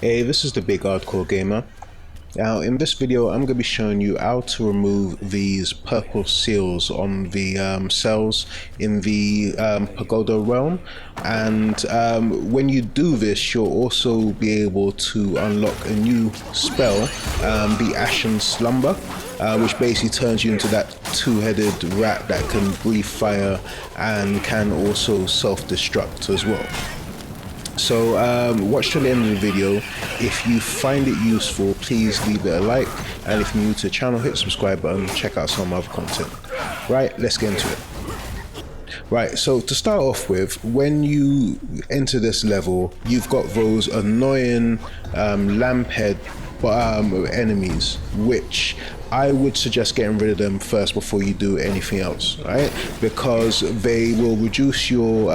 Hey, this is the Big Hardcore Gamer. Now, in this video, I'm going to be showing you how to remove these purple seals on the cells in the Pagoda Realm. And when you do this, you'll also be able to unlock a new spell, the Ashen Slumber, which basically turns you into that two-headed rat that can breathe fire and can also self-destruct as well. So watch till the end of the video. If you find it useful, please leave it a like, and if you're new to the channel, hit the subscribe button, check out some other content. Right, let's get into it. Right, so to start off with, when you enter this level, you've got those annoying lamphead enemies, which I would suggest getting rid of them first before you do anything else, right? Because they will reduce your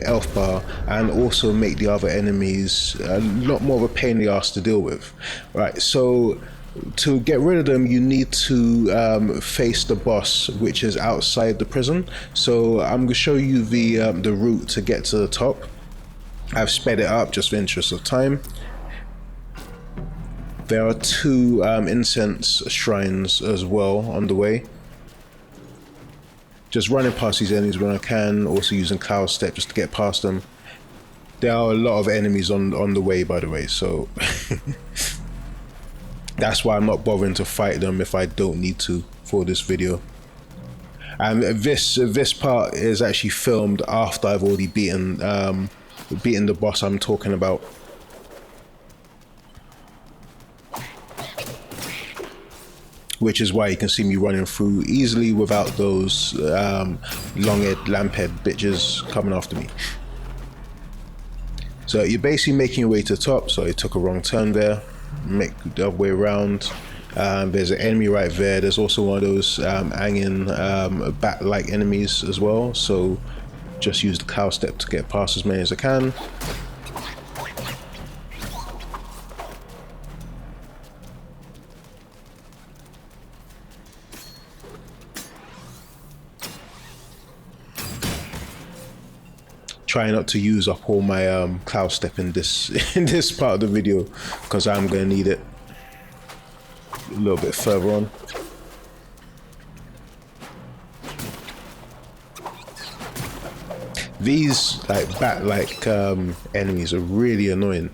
health bar and also make the other enemies a lot more of a pain in the ass to deal with, right? So to get rid of them, you need to face the boss, which is outside the prison. So I'm going to show you the route to get to the top. I've sped it up just for interest of time. There are two incense shrines as well on the way. Just running past these enemies when I can, also using Cloud Step just to get past them. There are a lot of enemies on the way, by the way, so that's why I'm not bothering to fight them if I don't need to for this video. And this part is actually filmed after I've already beaten the boss I'm talking about. Which is why you can see me running through easily without those long-haired lamphead bitches coming after me. So you're basically making your way to the top. So you took a wrong turn there. Make the other way around. There's an enemy right there. There's also one of those hanging bat-like enemies as well. So just use the Cloud Step to get past as many as I can. Try not to use up all my Cloud Step in this part of the video, because I'm gonna need it a little bit further on. These like bat-like enemies are really annoying.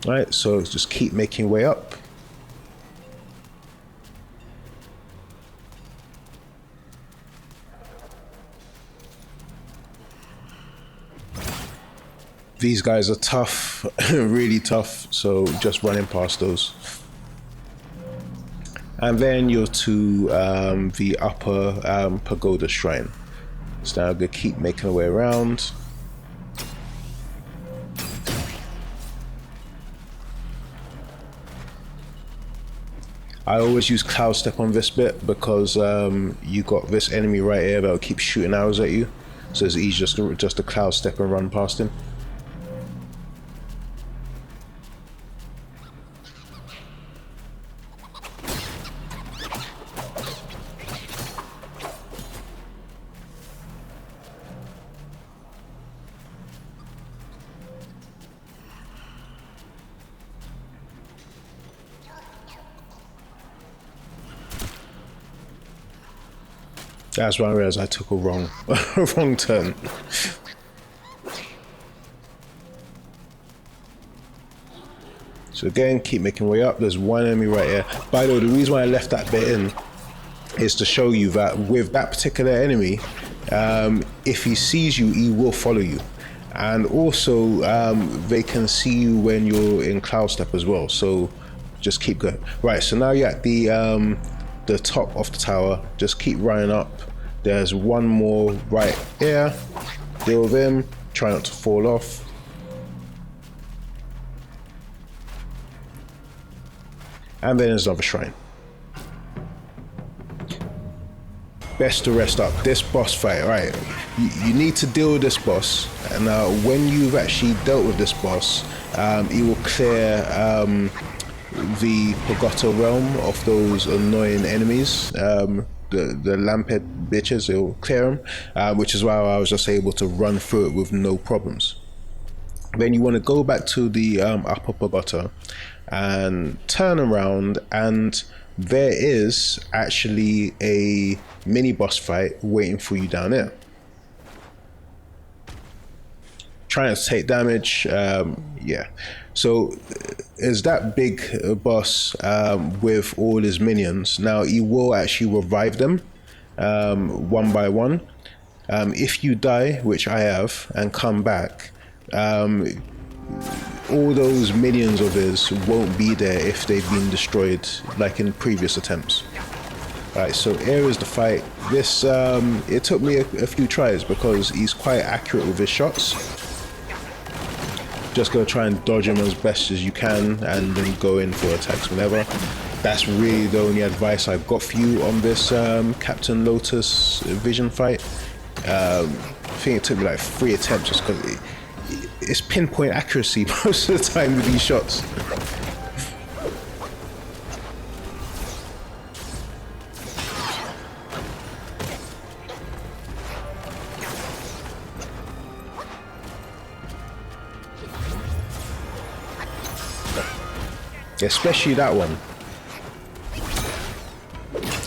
Right, so just keep making your way up. These guys are tough, really tough, so just running past those. And then you're to the upper Pagoda Shrine. So now I'm going to keep making our way around. I always use Cloud Step on this bit because you got this enemy right here that'll keep shooting arrows at you. So it's easy just to Cloud Step and run past him. That's when I realized I took a wrong turn. So again, keep making way up. There's one enemy right here. By the way, the reason why I left that bit in is to show you that with that particular enemy, if he sees you, he will follow you. And also, they can see you when you're in Cloud Step as well. So just keep going. Right, so now you're at the top of the tower. Just keep running up. There's one more right here. Deal with him. Try not to fall off. And then there's another shrine. Best to rest up. This boss fight, right? You need to deal with this boss. And when you've actually dealt with this boss, he will clear the Pagoda Realm of those annoying enemies. the lamphead bitches, it'll clear them, which is why I was just able to run through it with no problems. Then you want to go back to the upper pagoda and turn around, and there is actually a mini boss fight waiting for you down there. Trying to take damage, yeah. So is that big boss with all his minions. Now he will actually revive them one by one. If you die, which I have, and come back, all those minions of his won't be there if they've been destroyed like in previous attempts. Alright, so here is the fight. This it took me a few tries because he's quite accurate with his shots. Just gotta try and dodge him as best as you can and then go in for attacks whenever. That's really the only advice I've got for you on this Captain lotus-vision fight. I think it took me like 3 attempts just because it's pinpoint accuracy most of the time with these shots. Especially that one.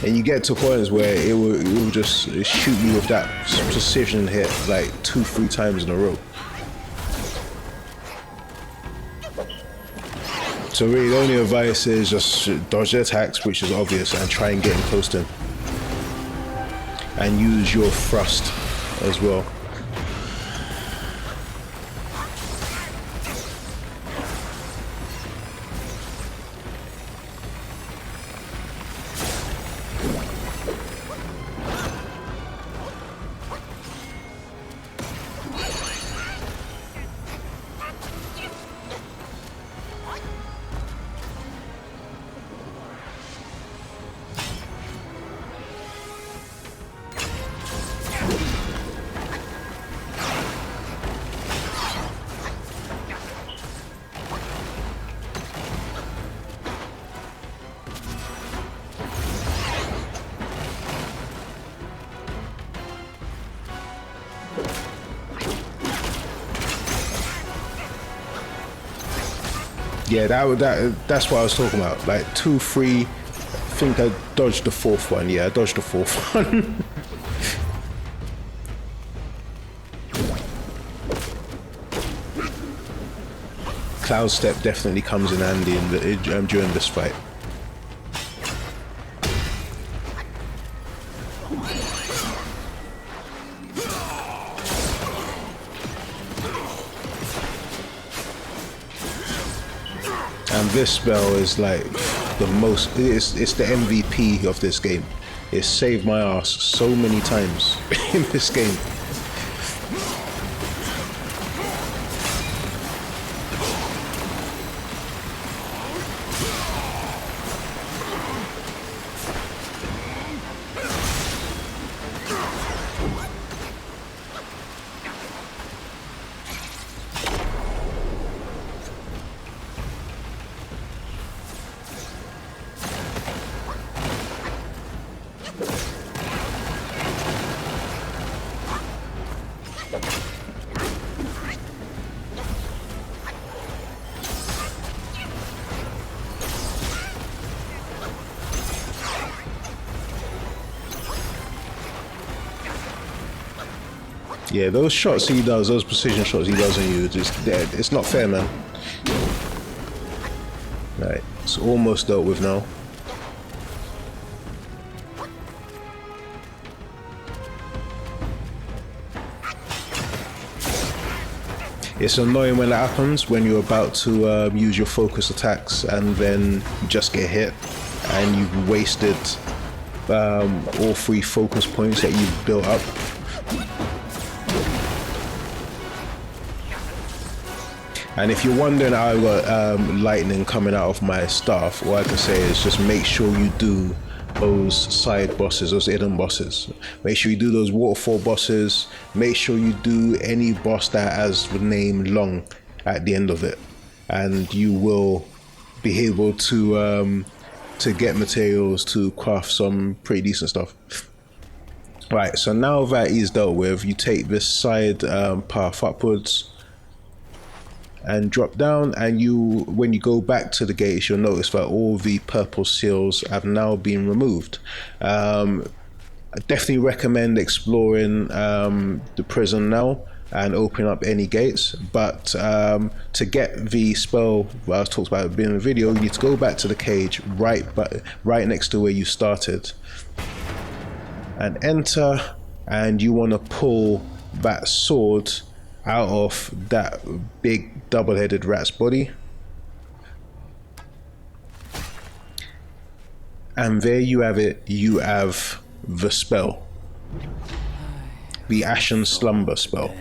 And you get to points where it will just shoot you with that precision hit like 2-3 times in a row. So really the only advice is just dodge the attacks, which is obvious, and try and get in close to him. And use your thrust as well. Yeah, that's what I was talking about. Like 2, 3. I think I dodged the 4th one. Yeah, I dodged the 4th one. Cloud Step definitely comes in handy during this fight. And this spell is like the most, it's the MVP of this game. It saved my ass so many times in this game. Yeah, those shots he does, those precision shots he does on you, it's not fair, man. Right, it's almost dealt with now. It's annoying when that happens, when you're about to use your focus attacks and then you just get hit and you've wasted all 3 focus points that you've built up. And if you're wondering how I got lightning coming out of my staff, all I can say is just make sure you do those side bosses, those hidden bosses. Make sure you do those waterfall bosses. Make sure you do any boss that has the name long at the end of it. And you will be able to to get materials to craft some pretty decent stuff. Right, so now that is dealt with, you take this side path upwards and drop down, and when you go back to the gates, you'll notice that all the purple seals have now been removed. I definitely recommend exploring the prison now and opening up any gates, but to get the spell that I was talked about at the beginning of the video, you need to go back to the cage right next to where you started and enter, and you want to pull that sword out of that big double-headed rat's body, and there you have it. You have the spell, the Ashen Slumber Spell.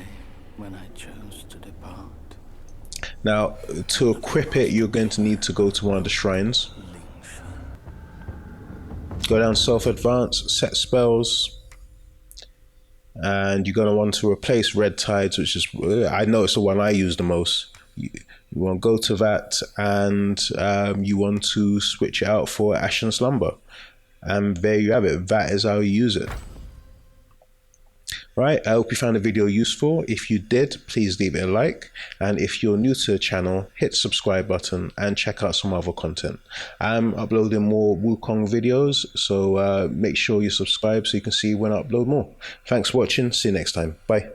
When I chose to depart. Now, to equip it, you're going to need to go to one of the shrines, go down self-advance, set spells, and you're going to want to replace Red Tides, which is, I know it's the one I use the most. You want to go to that, and you want to switch it out for Ashen Slumber, and there you have it. That is how you use it. Right, I hope you found the video useful. If you did, please leave it a like, and if you're new to the channel, hit the subscribe button and check out some other content. I'm uploading more Wukong videos, so make sure you subscribe so you can see when I upload more. Thanks for watching. See you next time. Bye.